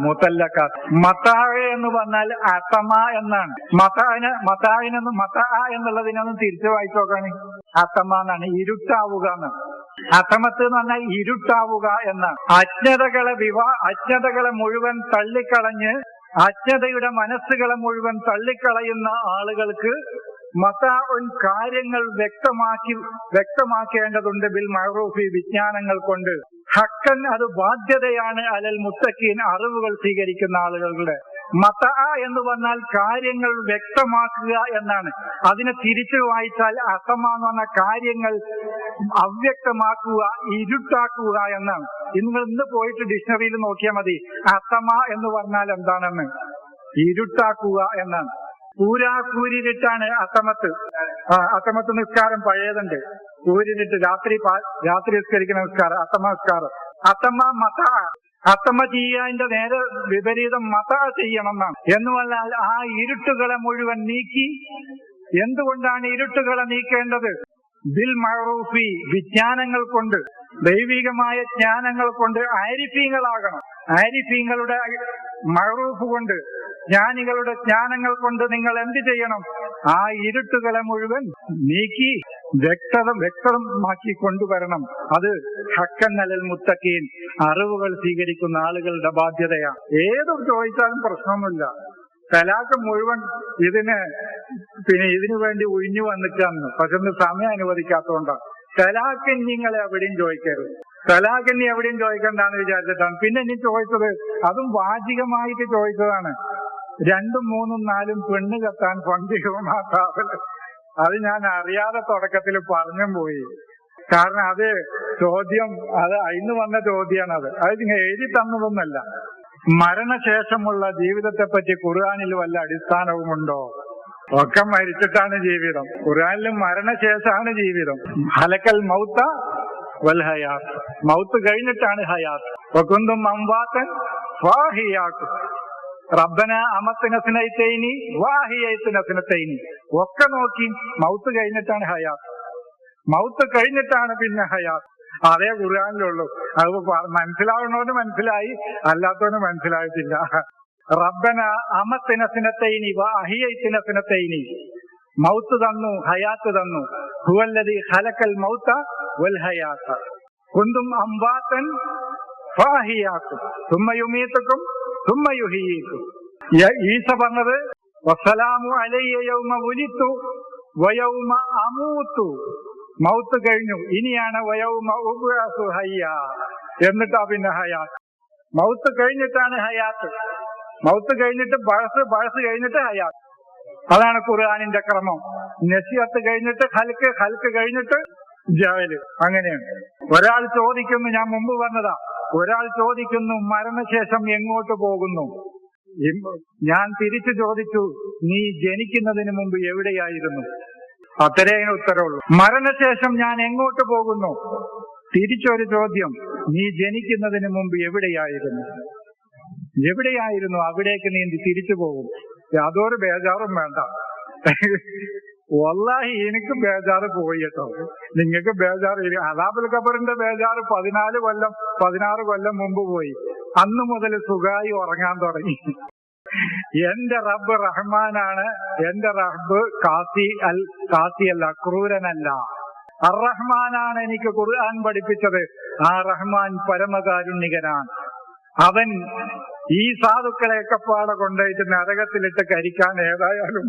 മുത്തല്ലക്കാത്ത്. മത്താഴ എന്ന് പറഞ്ഞാൽ അത്തമ എന്നാണ്. മത്താ എന്നുള്ളതിനൊന്നും തിരിച്ചു വായിച്ചു നോക്കാണ്. അത്തമ എന്നാണ്, ഇരുട്ടാവുക എന്നാണ്. അത്തമത്ത് എന്ന് പറഞ്ഞാൽ ഇരുട്ടാവുക എന്നാണ്. അജ്ഞതകളെ മുഴുവൻ തള്ളിക്കളഞ്ഞ് അജ്ഞതയുടെ മനസ്സുകളെ മുഴുവൻ തള്ളിക്കളയുന്ന ആളുകൾക്ക് മതാഉൻ കാര്യങ്ങൾ വ്യക്തമാക്കേണ്ടതുണ്ട് ബിൽ മഅറൂഫി വിജ്ഞാനങ്ങൾ കൊണ്ട്. ഹക്കൻ അത് ബാധ്യതയാണ് അലൽ മുത്തഖീൻ അറിവുകൾ സ്വീകരിക്കുന്ന ആളുകളുടെ. മതാ എന്ന് പറഞ്ഞാൽ കാര്യങ്ങൾ വ്യക്തമാക്കുക എന്നാണ്. അതിനെ തിരിച്ചു വായിച്ചാൽ അസമ എന്ന് പറഞ്ഞ കാര്യങ്ങൾ അവ്യക്തമാക്കുക, ഇരുട്ടാക്കുക എന്നാണ്. നിങ്ങൾ ഇന്ന് പോയിട്ട് ഡിക്ഷണറിയിൽ നോക്കിയാൽ മതി അസമ എന്ന് പറഞ്ഞാൽ എന്താണെന്ന്. ഇരുട്ടാക്കുക എന്നാണ്. കൂരിരുട്ടാണ് അത്തമത്ത് നിസ്കാരം പഴയതുണ്ട്. കൂരിരുട്ട് രാത്രി നിസ്കരിക്കുന്ന നിസ്കാരം അത്തമ നിസ്കാരം. അത്തമ ചെയ്യാൻ്റെ നേരെ വിപരീതം ചെയ്യണം എന്നാണ്. എന്ന് പറഞ്ഞാൽ ആ ഇരുട്ടുകളെ മുഴുവൻ നീക്കി. എന്തുകൊണ്ടാണ് ഇരുട്ടുകളെ നീക്കേണ്ടത്? ബിൽ മഅറൂഫി വിജ്ഞാനങ്ങൾ കൊണ്ട്, ദൈവികമായ ജ്ഞാനങ്ങൾ കൊണ്ട് ആരിഫീങ്ങളാകണം. ആരിഫീങ്ങളുടെ മഅറൂഫ് കൊണ്ട്, ജ്ഞാനികളുടെ ജ്ഞാനങ്ങൾ കൊണ്ട് നിങ്ങൾ എന്ത് ചെയ്യണം? ആ ഇരുട്ടുകളെ മുഴുവൻ നീക്കി വ്യക്തമാക്കി കൊണ്ടുവരണം. അത് ഹക്കൻ അലൽ മുത്തഖീൻ അറിവുകൾ സ്വീകരിക്കുന്ന ആളുകളുടെ ബാധ്യതയാണ്. ഏതും ചോദിച്ചാലും പ്രശ്നമൊന്നുമില്ല. തലാക്ക് മുഴുവൻ ഇതിനു വേണ്ടി ഒഴിഞ്ഞു വന്നിട്ടാണ്. പക്ഷെ സമയം അനുവദിക്കാത്തതുകൊണ്ടാണ്. തലാക്ക് നിങ്ങൾ എവിടെയും ചോദിക്കരുത്. തലാഖിനി എവിടെയും ചോദിക്കണ്ടെന്ന് വിചാരിച്ചിട്ടാണ്. പിന്നെ ഇനി ചോദിച്ചത് അതും വാചികമായിട്ട് ചോദിച്ചതാണ്. 2, 3, 4 പെണ്ണ് കെട്ടാൻ പണ്ടികമാക്കാവല്. അത് ഞാൻ അറിയാതെ തുടക്കത്തിൽ പറഞ്ഞും പോയി. കാരണം അത് അതിന് വന്ന ചോദ്യമാണ്. അത് നിങ്ങൾ എഴുതി തന്നതൊന്നല്ല. മരണശേഷമുള്ള ജീവിതത്തെ പറ്റി ഖുർആനിൽ വല്ല അടിസ്ഥാനവുമുണ്ടോ? ഒക്കെ മരിച്ചിട്ടാണ് ജീവിതം. ഖുർആനിലും മരണശേഷമാണ് ജീവിതം. ഹലക്കൽ മൗത്ത വൽ ഹയാത്ത്. മൗത്ത് കഴിഞ്ഞിട്ടാണ് ഹയാത്ത്. വകുന്തും അംവാതൻ ഫാഹിയാക്കും. റബ്ബന അമത്തിന സ്നൈതൈനി വാഹിയൈന സ്നൈതൈനി. ഒക്കെ നോക്കി മൗത്ത് കഴിഞ്ഞിട്ടാണ് ഹയാത്ത്. മൗത്ത് കഴിഞ്ഞിട്ടാണ് പിന്നെ ഹയാത്ത്. അതേ ഖുർആനിലുള്ളൂ. അത് മനസ്സിലാവുന്നവന് മനസ്സിലായി, അല്ലാത്തവന് മനസ്സിലായിട്ടില്ല. റബ്ബന അമത്തിന സ്നൈതൈനി വാഹിയൈന സ്നൈതൈനി. മൗത്ത് തന്നു, ഹയാത്ത് തന്നു. ഹുവല്ലദീ ഖലഖൽ മൗത വൽ ഹയാത കുന്തും അംവാതൻ ഫാഹിയാക്കും സുമ്മ യുമീതുക്കും സുമ്മ യുഹ്യീക്കും. ഈസ പറഞ്ഞത് വസ്സലാമു അലയ്യ യൗമ വുലിതു വയൗമ അമൂതു. മൗത്ത് കഴിഞ്ഞു, ഇനിയാണ് വയൗമ ഉബ്അസു ഹയ്യ. എന്നിട്ടാ പിന്നെ ഹയാത്ത്. മൗത്ത് കഴിഞ്ഞിട്ടാണ് ഹയാത്ത്. മൗത്ത് കഴിഞ്ഞിട്ട് ബഅസ് കഴിഞ്ഞിട്ട് ഹയാത്ത്. അതാണ് ഖുർആനിന്റെ ക്രമം. നസിഹത്ത് കഴിഞ്ഞിട്ട് ഹൽക്ക് കഴിഞ്ഞിട്ട് ജഅല്. അങ്ങനെയാണ്. ഒരാൾ ചോദിക്കുന്നു, ഞാൻ മുമ്പ് പറഞ്ഞതാ, ഒരാൾ ചോദിക്കുന്നു മരണശേഷം എങ്ങോട്ട് പോകുന്നു? ഞാൻ തിരിച്ചു ചോദിച്ചു, നീ ജനിക്കുന്നതിന് മുമ്പ് എവിടെയായിരുന്നു? അത്രേ ഉത്തരവുള്ളൂ. മരണശേഷം ഞാൻ എങ്ങോട്ട് പോകുന്നു? തിരിച്ചൊരു ചോദ്യം, നീ ജനിക്കുന്നതിന് മുമ്പ് എവിടെയായിരുന്നു? അവിടേക്ക് നീ തിരിച്ചു പോകും. യാതൊരു ബേജാറും വേണ്ട. വല്ലാഹി എനിക്ക് ബേജാറ് പോയി കേട്ടോ. നിങ്ങൾക്ക് ബേജാറ് അദാബുൽ ഖബറിന്റെ ബേജാറ് 16 കൊല്ലം മുമ്പ് പോയി. അന്ന് മുതൽ സുഖമായി ഉറങ്ങാൻ തുടങ്ങി. എന്റെ റബ്ബ് റഹ്മാനാണ്. എന്റെ റബ്ബ് കാസിയല്ല, ക്രൂരനല്ല. അർ-റഹ്മാനാണ് എനിക്ക് ഖുർആൻ പഠിപ്പിച്ചത്. ആ റഹ്മാൻ പരമകാരുണ്യകനാണ്. അവൻ ഈ സാധുക്കളെയൊക്കെ പാടെ കൊണ്ടുപോയിട്ട് നരകത്തിലിട്ട് കരിക്കാൻ ഏതായാലും